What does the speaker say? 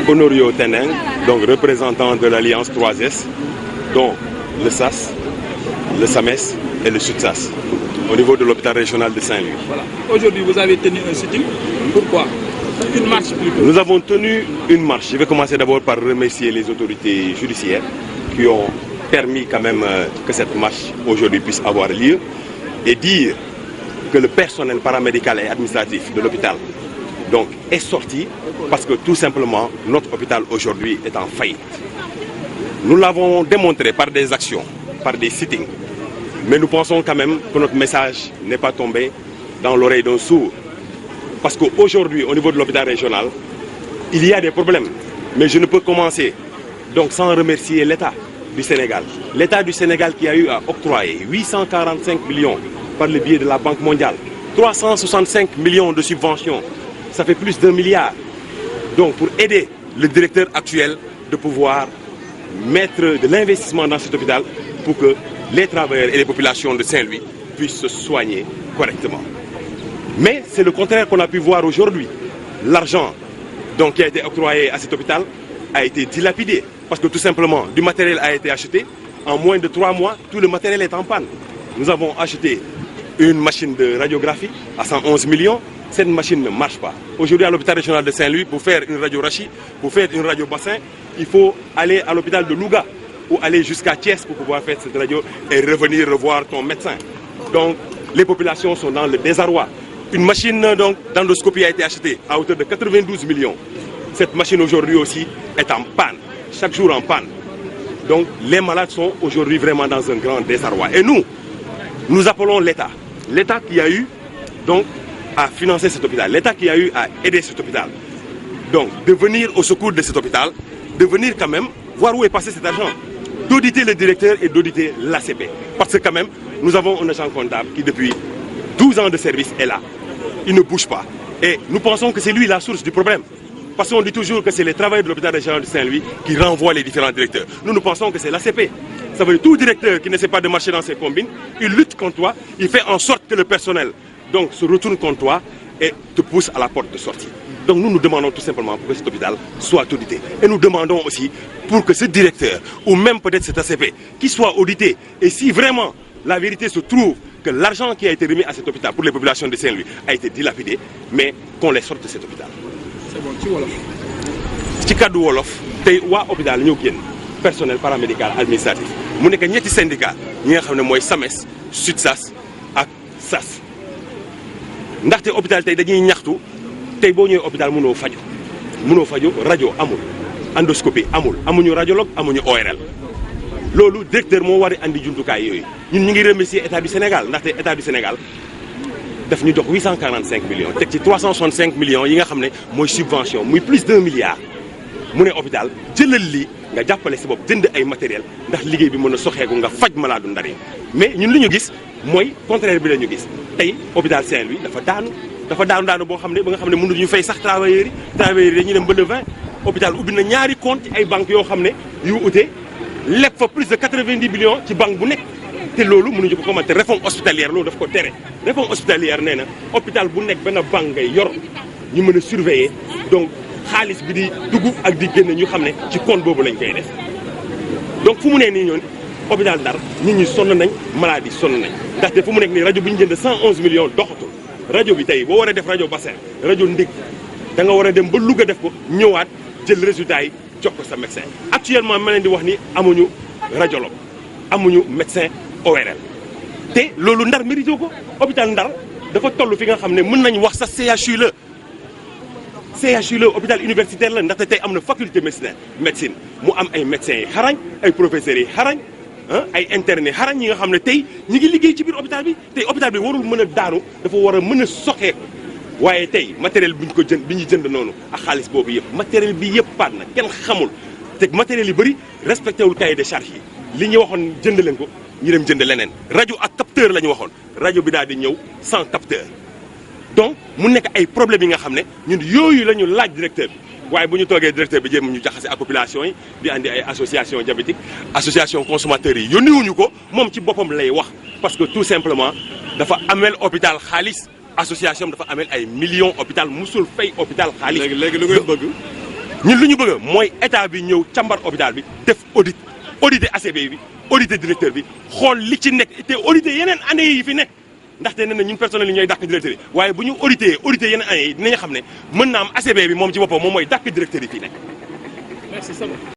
Honorio Teneng, donc représentant de l'Alliance 3S, dont le SAS, le SAMES et le SUTSAS, au niveau de l'hôpital régional de Saint-Louis. Voilà. Aujourd'hui, vous avez tenu un sitting. Pourquoi? Une marche plutôt. Nous avons tenu une marche. Je vais commencer d'abord par remercier les autorités judiciaires qui ont permis quand même que cette marche aujourd'hui puisse avoir lieu et dire que le personnel paramédical et administratif de l'hôpital donc est sorti parce que tout simplement notre hôpital aujourd'hui est en faillite. Nous l'avons démontré par des actions, par des sittings, mais nous pensons quand même que notre message n'est pas tombé dans l'oreille d'un sourd. Parce qu'aujourd'hui, au niveau de l'hôpital régional, il y a des problèmes. Mais je ne peux commencer donc sans remercier l'État du Sénégal. L'État du Sénégal qui a eu à octroyer 845 millions par le biais de la Banque mondiale, 365 millions de subventions, ça fait plus d'1 milliard. Donc pour aider le directeur actuel de pouvoir mettre de l'investissement dans cet hôpital pour que les travailleurs et les populations de Saint-Louis puissent se soigner correctement. Mais c'est le contraire qu'on a pu voir aujourd'hui. L'argent donc qui a été octroyé à cet hôpital a été dilapidé parce que tout simplement du matériel a été acheté. En moins de 3 mois, tout le matériel est en panne. Nous avons acheté une machine de radiographie à 111 millions. Cette machine ne marche pas. Aujourd'hui à l'hôpital régional de Saint-Louis, pour faire une radiographie, pour faire une radio bassin, il faut aller à l'hôpital de Louga ou aller jusqu'à Thiès pour pouvoir faire cette radio et revenir revoir ton médecin. Donc les populations sont dans le désarroi. Une machine d'endoscopie a été achetée à hauteur de 92 millions. Cette machine aujourd'hui aussi est en panne, chaque jour en panne. Donc les malades sont aujourd'hui vraiment dans un grand désarroi. Et nous appelons l'État. L'État qui a eu donc à financer cet hôpital, l'État qui a eu à aider cet hôpital. Donc de venir au secours de cet hôpital, de venir quand même voir où est passé cet argent, d'auditer le directeur et d'auditer l'ACP. Parce que quand même, nous avons un agent comptable qui depuis 12 ans de service est là. Il ne bouge pas. Et nous pensons que c'est lui la source du problème. Parce qu'on dit toujours que c'est les travailleurs de l'hôpital régional de Saint-Louis qui renvoient les différents directeurs. Nous pensons que c'est l'ACP. Ça veut dire tout directeur qui ne sait pas de marcher dans ses combines, il lutte contre toi, il fait en sorte que le personnel donc, se retourne contre toi et te pousse à la porte de sortie. Donc nous demandons tout simplement pour que cet hôpital soit audité. Et nous demandons aussi pour que ce directeur, ou même peut-être cet ACP, qui soit audité. Et si vraiment la vérité se trouve que l'argent qui a été remis à cet hôpital pour les populations de Saint-Louis a été dilapidé, mais qu'on les sorte de cet hôpital. C'est bon, ci wolof. ci kaddu wolof tey waa hôpital ñoo génn personnel paramédical administratif mu nekk ñetti syndicat ñi nga xam ne mooy SAMES SUTSAS ak SAS ndaxte hôpital tey dañuy ñaxtu tey boo ñëwee hôpital mënoo faju rajo amul endoscopie amul amuñu radiologue amuñu ORL loolu directeur moo war a andi jumtukaay yooyu ñun ñu ngi remercier état du Sénégal ndaxte état du Sénégal daf ñu jox 845 millions teg ci 365 millions yi nga xam ne mooy subvention muy plus d'1 milliard mu ne hôpital jëlal lii nga jàppale si bopp jënd ay matériel ndax liggéey bi mën a soxeeku nga faj malade ndar yi mais ñun li ñu gis mooy contraire bi la ñu gis tey hôpital Saint-Louis dafa daanu boo xam ne ba nga xam ne mënuñu fay sax travailleurs yi dañuy dem ba le 20 hôpital ubbi na ñaari compte ci ay banques yoo xam ne yu ute leb fa plus de 90 millions ci banque bu nekk te loolu mënuñu ko commenter réforme hospitalière loolu daf ko tere réforme hospitalière nee na hôpital bu nekk benn banque ngay yor ñu mën a surveiller donc xaalis bi di dugg ak di génn ñu xam ne ci compte boobu lañ koy def donc fu mu ne nii ñoon hôpital Ndar nit ñi sonn nañ maladie sonn nañ ndaxte fu mu nekk nii rajo bi ñu jënd 111 millions doxatul rajo bi tey boo war a def rajo bassin rajo ndig da nga war a dem ba Louga def ko ñëwaat jël résultat yi jox ko sa médecin actuellement ma leen di wax ni amuñu radiologue amuñu médecin ORL te loolu Ndar mérité ko hôpital Ndar dafa toll fi nga xam ne mën nañ wax sa CHU la hôpital universitaire la ndaxte tey am na faculté médecine mu am ay médecins yi xarañ ay professeurs yi xarañ ay internes yi xarañ ñi nga xam ne tey ñi ngi liggéey ci biir hôpital bi tey hôpital bi warul mën a daanu dafa war a mën a soxeeku waaye tey matériel bi ñu jënd noonu ak xaalis boobu yëpp matériel bi yëpp paat na kenn xamul te matériel yi bëri respecté wul cahier de charge yi li ñu waxoon jënd leen ko ñu dem jënd leneen rajo ak capteur la ñu waxoon rajo bi daal di ñëw sans capteur donc mu nekk ay problèmes yi nga xam ne ñun yooyu la ñu laaj directeur bi waaye bu ñu toogee directeur bi jéem ñu jaxase ak population yi di andi ay association diabétique association consommateurs yi yónniwuñu ko moom ci boppam lay wax parce que tout simplement dafa amel hôpital xaalis association dafa amel ay millions hôpital musul fay hôpital xaalis. léegi lu ngeen bëgg. ñun lu ñu bëgg mooy état bi ñëw càmbar hôpital bi def auditer ACB bi auditer directeur bi xool li ci nekk te auditer yeneen année yi fi nekk ndaxte nee na ñun personnel yi ñooy dàq directeur yi waaye bu ñu auditer yeneen année yi dinañ xam ne mën naa am ACB bi moom ci boppam moom mooy dàq directeur yi fii nekk. Merci.